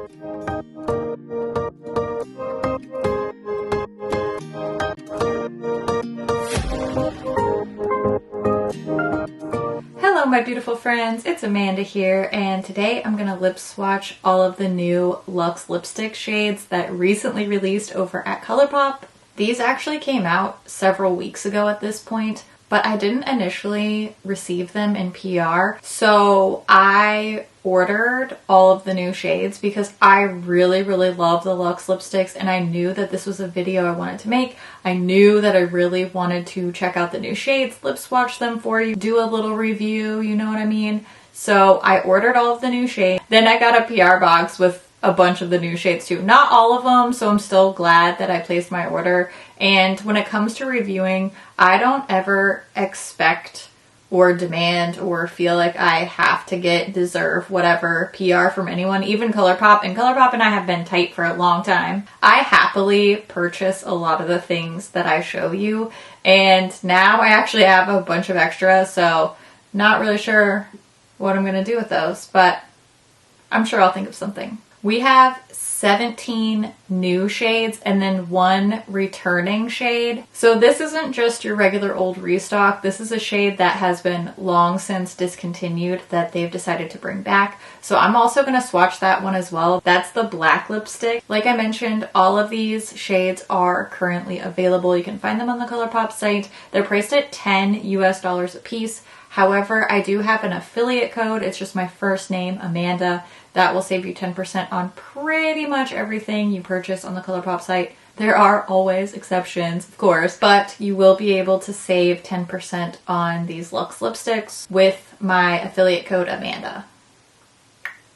Hello my beautiful friends, it's Amanda here, and today I'm going to lip swatch all of the new Luxe lipstick shades that recently released over at ColourPop. These actually came out several weeks ago at this point, but I didn't initially receive them in PR, so I ordered all of the new shades because I really love the Luxe lipsticks, and I knew that this was a video I wanted to make. I knew that I really wanted to check out the new shades, lip swatch them for you, do a little review, you know what I mean? So I ordered all of the new shades. Then I got a PR box with a bunch of the new shades too. Not all of them, so I'm still glad that I placed my order. And when it comes to reviewing, I don't ever expect or demand or feel like I have to deserve whatever PR from anyone, even ColourPop. And ColourPop and I have been tight for a long time. I happily purchase a lot of the things that I show you, and now I actually have a bunch of extras, so not really sure what I'm gonna do with those, but I'm sure I'll think of something. We have 17 new shades and then 1 returning shade. So this isn't just your regular old restock. This is a shade that has been long since discontinued that they've decided to bring back. So I'm also going to swatch that one as well. That's the black lipstick. Like I mentioned, all of these shades are currently available. You can find them on the ColourPop site. They're priced at $10 US a piece. However, I do have an affiliate code. It's just my first name, Amanda. That will save you 10% on pretty much everything you purchase on the ColourPop site. There are always exceptions, of course, but you will be able to save 10% on these Luxe lipsticks with my affiliate code, Amanda.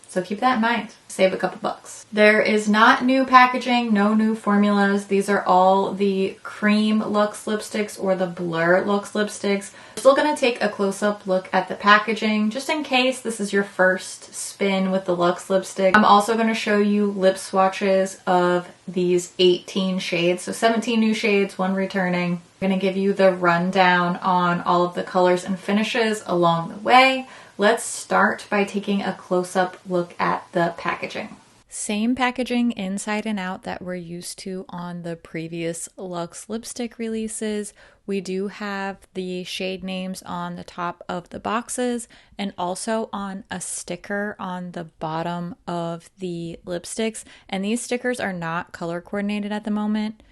So keep that in mind. Save a couple bucks. There is not new packaging, no new formulas. These are all the CRÉME Luxe lipsticks or the Blur Luxe lipsticks. I'm still going to take a close-up look at the packaging just in case this is your first spin with the Luxe lipstick. I'm also going to show you lip swatches of these 18 shades. So 17 new shades, 1 returning. I'm going to give you the rundown on all of the colors and finishes along the way. Let's start by taking a close-up look at the packaging. Same packaging inside and out that we're used to on the previous Luxe lipstick releases. We do have the shade names on the top of the boxes and also on a sticker on the bottom of the lipsticks. And these stickers are not color coordinated at the moment.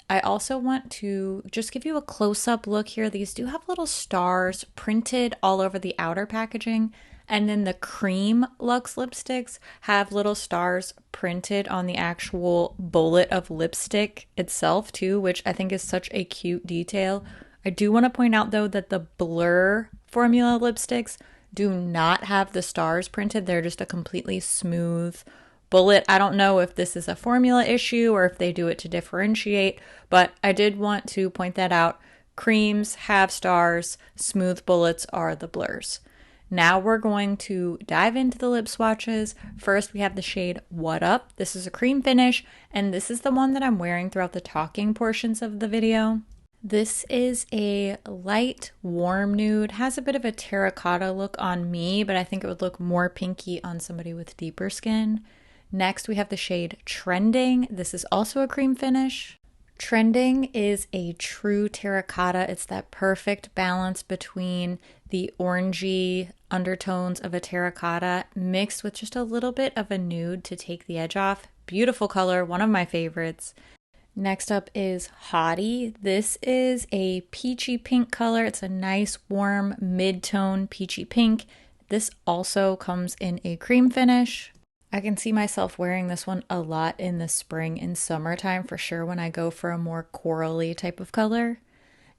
I also want to just give you a close-up look here. These do have little stars printed all over the outer packaging, and then the CRÉME Luxe lipsticks have little stars printed on the actual bullet of lipstick itself too, which I think is such a cute detail. I do want to point out though that the Blur formula lipsticks do not have the stars printed. They're just a completely smooth bullet. I don't know if this is a formula issue or if they do it to differentiate, but I did want to point that out. CRÉMEs have stars, smooth bullets are the Blurs. Now we're going to dive into the lip swatches. First, we have the shade What Up. This is a cream finish, and this is the one that I'm wearing throughout the talking portions of the video. This is a light, warm nude. Has a bit of a terracotta look on me, but I think it would look more pinky on somebody with deeper skin. Next, we have the shade Trending. This is also a cream finish. Trending is a true terracotta. It's that perfect balance between the orangey undertones of a terracotta mixed with just a little bit of a nude to take the edge off. Beautiful color, one of my favorites. Next up is HOTTIE. This is a peachy pink color. It's a nice, warm, mid-tone peachy pink. This also comes in a cream finish. I can see myself wearing this one a lot in the spring and summertime for sure when I go for a more corally type of color.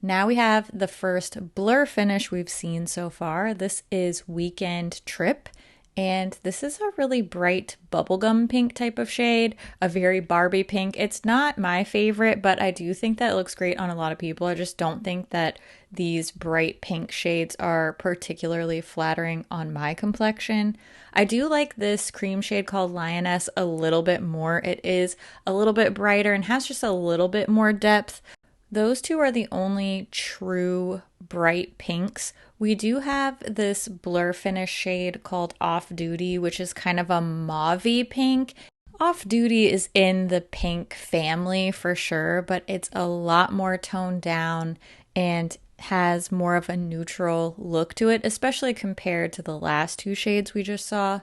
Now we have the first Blur finish we've seen so far. This is Weekend Trip, and this is a really bright bubblegum pink type of shade, a very Barbie pink. It's not my favorite, but I do think that it looks great on a lot of people. I just don't think that these bright pink shades are particularly flattering on my complexion. I do like this cream shade called Lioness a little bit more. It is a little bit brighter and has just a little bit more depth. Those two are the only true bright pinks. We do have this Blur finish shade called Off Duty, which is kind of a mauvey pink. Off Duty is in the pink family for sure, but it's a lot more toned down and has more of a neutral look to it, especially compared to the last two shades we just saw.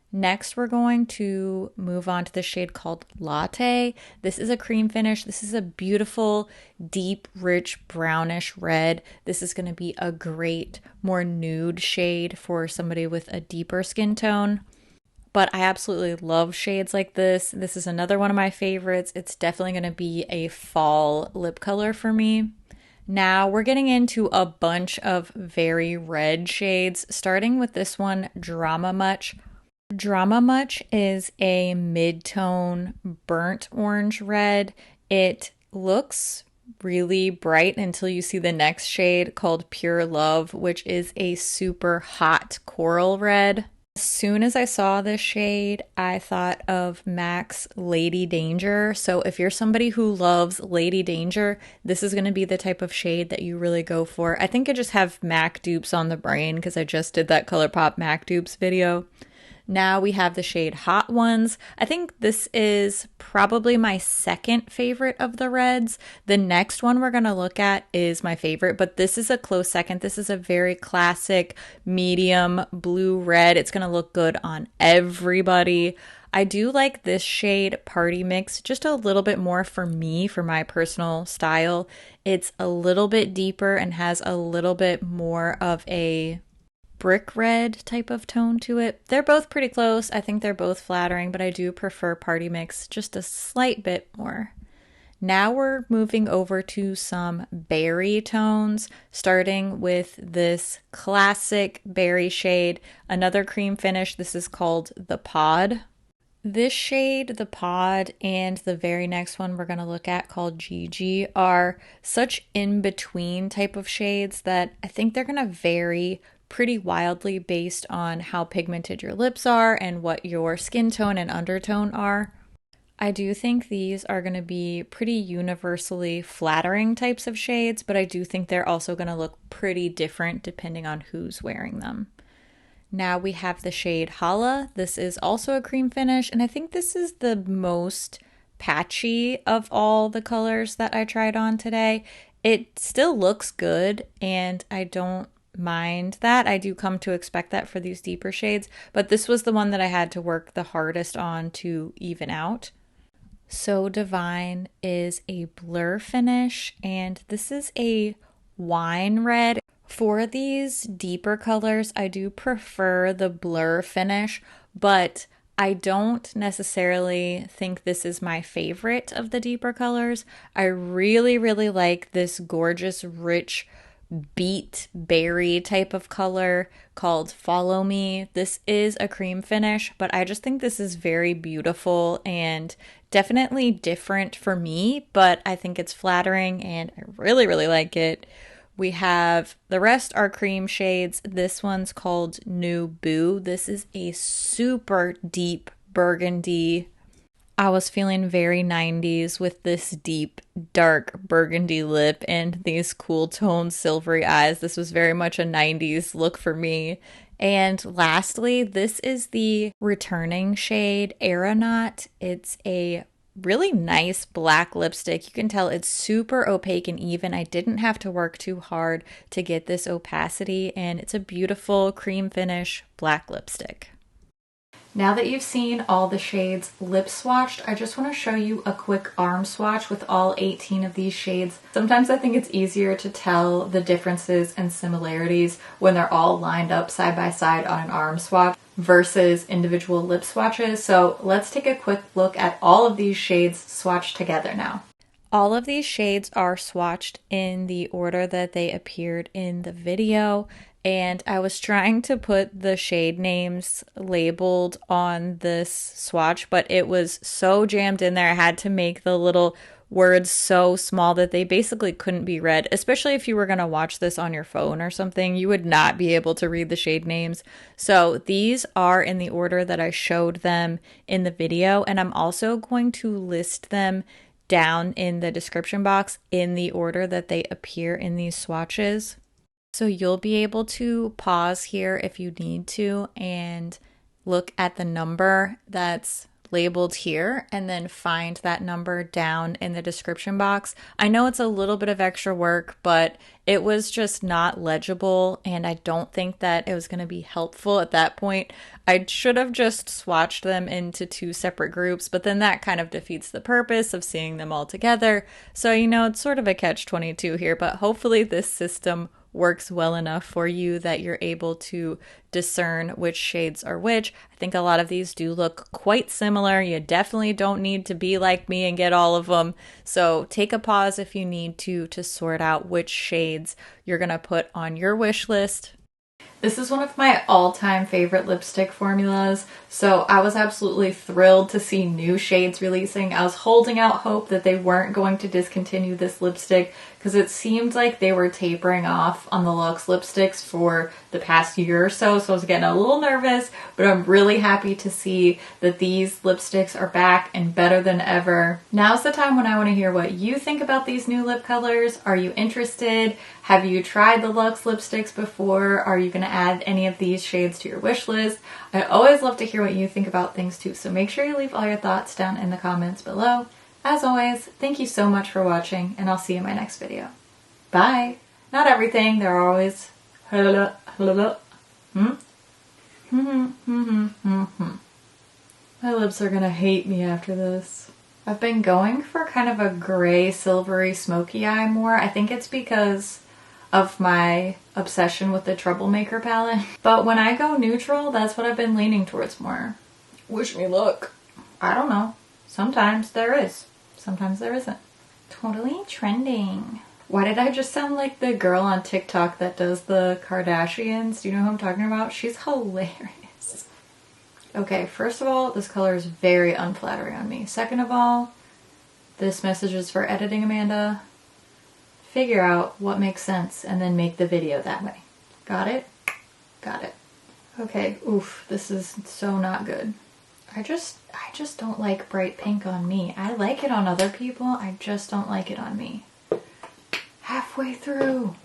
Next, we're going to move on to the shade called Latte. This is a cream finish. This is a beautiful, deep, rich, brownish red. This is going to be a great, more nude shade for somebody with a deeper skin tone. But I absolutely love shades like this. This is another one of my favorites. It's definitely going to be a fall lip color for me. Now we're getting into a bunch of very red shades, starting with this one, Drama Much. Drama Much is a mid-tone burnt orange red. It looks really bright until you see the next shade called Pure Love, which is a super hot coral red. As soon as I saw this shade, I thought of MAC's Lady Danger. So if you're somebody who loves Lady Danger, this is going to be the type of shade that you really go for. I think I just have MAC dupes on the brain because I just did that ColourPop MAC dupes video. Now we have the shade Hot Ones. I think this is probably my second favorite of the reds. The next one we're going to look at is my favorite, but this is a close second. This is a very classic medium blue red. It's going to look good on everybody. I do like this shade Party Mix just a little bit more for me, for my personal style. It's a little bit deeper and has a little bit more of a brick red type of tone to it. They're both pretty close. I think they're both flattering, but I do prefer Party Mix just a slight bit more. Now we're moving over to some berry tones, starting with this classic berry shade, another cream finish. This is called the Pod. This shade, the Pod, and the very next one we're going to look at called GIGI are such in-between type of shades that I think they're going to vary pretty wildly based on how pigmented your lips are and what your skin tone and undertone are. I do think these are going to be pretty universally flattering types of shades, but I do think they're also going to look pretty different depending on who's wearing them. Now we have the shade HOLLA. This is also a cream finish, and I think this is the most patchy of all the colors that I tried on today. It still looks good, and I don't mind that. I do come to expect that for these deeper shades, but this was the one that I had to work the hardest on to even out. So Divine is a blur finish, and this is a wine red. For these deeper colors, I do prefer the blur finish, but I don't necessarily think this is my favorite of the deeper colors. I really, really like this gorgeous, rich, beet berry type of color called Follow Me. This is a cream finish, but I just think this is very beautiful and definitely different for me, but I think it's flattering and I really, really like it. We have the rest are cream shades. This one's called New Boo. This is a super deep burgundy. I was feeling very 90s with this deep, dark burgundy lip and these cool toned silvery eyes. This was very much a 90s look for me. And lastly, this is the returning shade Aeronaut. It's a really nice black lipstick. You can tell it's super opaque and even. I didn't have to work too hard to get this opacity, and it's a beautiful cream finish black lipstick. Now that you've seen all the shades lip swatched, I just want to show you a quick arm swatch with all 18 of these shades. Sometimes I think it's easier to tell the differences and similarities when they're all lined up side by side on an arm swatch versus individual lip swatches. So let's take a quick look at all of these shades swatched together now. All of these shades are swatched in the order that they appeared in the video. And I was trying to put the shade names labeled on this swatch, but it was so jammed in there. I had to make the little words so small that they basically couldn't be read, especially if you were going to watch this on your phone or something. You would not be able to read the shade names. So these are in the order that I showed them in the video, and I'm also going to list them down in the description box in the order that they appear in these swatches. So you'll be able to pause here if you need to and look at the number that's labeled here and then find that number down in the description box. I know it's a little bit of extra work, but it was just not legible and I don't think that it was going to be helpful at that point. I should have just swatched them into 2 separate groups, but then that kind of defeats the purpose of seeing them all together. So, you know, it's sort of a catch-22 here, but hopefully this system works well enough for you that you're able to discern which shades are which. I think a lot of these do look quite similar. You definitely don't need to be like me and get all of them. So take a pause if you need to sort out which shades you're gonna put on your wish list. This is one of my all-time favorite lipstick formulas, so I was absolutely thrilled to see new shades releasing. I was holding out hope that they weren't going to discontinue this lipstick because it seemed like they were tapering off on the Lux lipsticks for the past year or so, so I was getting a little nervous, but I'm really happy to see that these lipsticks are back and better than ever. Now's the time when I want to hear what you think about these new lip colors. Are you interested? Have you tried the Lux lipsticks before? Are you going to add any of these shades to your wish list? I always love to hear what you think about things too, so make sure you leave all your thoughts down in the comments below. As always, thank you so much for watching, and I'll see you in my next video. Bye! Not everything, there are always... My lips are gonna hate me after this. I've been going for kind of a gray, silvery, smoky eye more. I think it's because of my obsession with the Troublemaker palette. But when I go neutral, that's what I've been leaning towards more. Wish me luck. I don't know. Sometimes there is. Sometimes there isn't. Totally trending. Why did I just sound like the girl on TikTok that does the Kardashians? Do you know who I'm talking about? She's hilarious. Okay, first of all, this color is very unflattering on me. Second of all, this message is for editing, Amanda. Figure out what makes sense and then make the video that way. Got it? Got it. Okay, oof, this is so not good. I just don't like bright pink on me. I like it on other people, I just don't like it on me. Halfway through.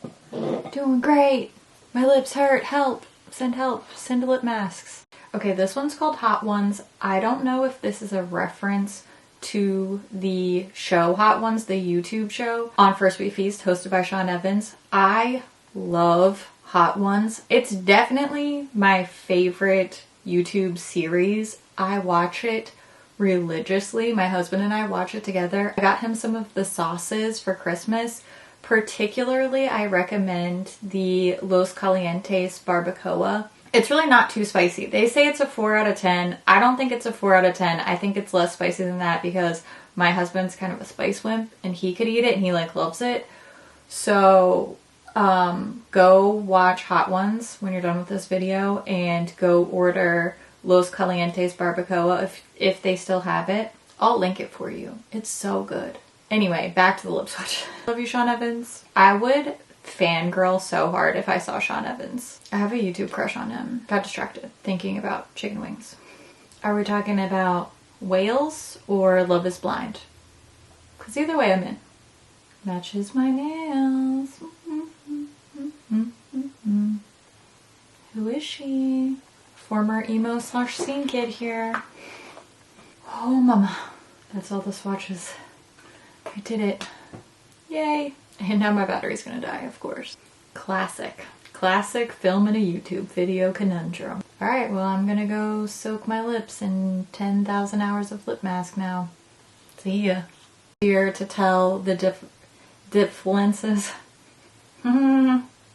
Doing great. My lips hurt. Help. Send help. Send lip masks. Okay, this one's called Hot Ones. I don't know if this is a reference to the show Hot Ones, the YouTube show on First We Feast hosted by Sean Evans. I love Hot Ones. It's definitely my favorite YouTube series. I watch it religiously. My husband and I watch it together. I got him some of the sauces for Christmas. Particularly, I recommend the Los Calientes Barbacoa. It's really not too spicy. They say it's a 4 out of 10. I don't think it's a 4 out of 10. I think it's less spicy than that because my husband's kind of a spice wimp and he could eat it and he like loves it. So go watch Hot Ones when you're done with this video and go order Los Calientes Barbacoa if they still have it. I'll link it for you. It's so good. Anyway, back to the lip swatch. Love you, Sean Evans. I would fangirl so hard if I saw Sean Evans. I have a YouTube crush on him. Got distracted thinking about chicken wings. Are we talking about whales or Love is Blind? Because either way I'm in. Matches my nails. Who is she? Former emo / scene kid here. Oh mama. That's all the swatches. I did it. Yay. And now my battery's gonna die, of course. Classic. Classic film in a YouTube video conundrum. Alright, well I'm gonna go soak my lips in 10,000 hours of lip mask now. See ya. Here to tell the differences.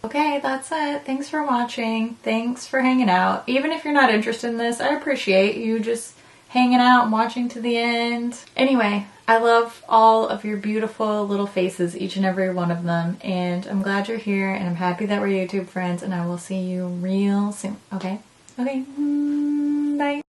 Okay, that's it. Thanks for watching. Thanks for hanging out. Even if you're not interested in this, I appreciate you just hanging out and watching to the end. Anyway, I love all of your beautiful little faces, each and every one of them, and I'm glad you're here and I'm happy that we're YouTube friends, and I will see you real soon. Okay? Okay. Bye.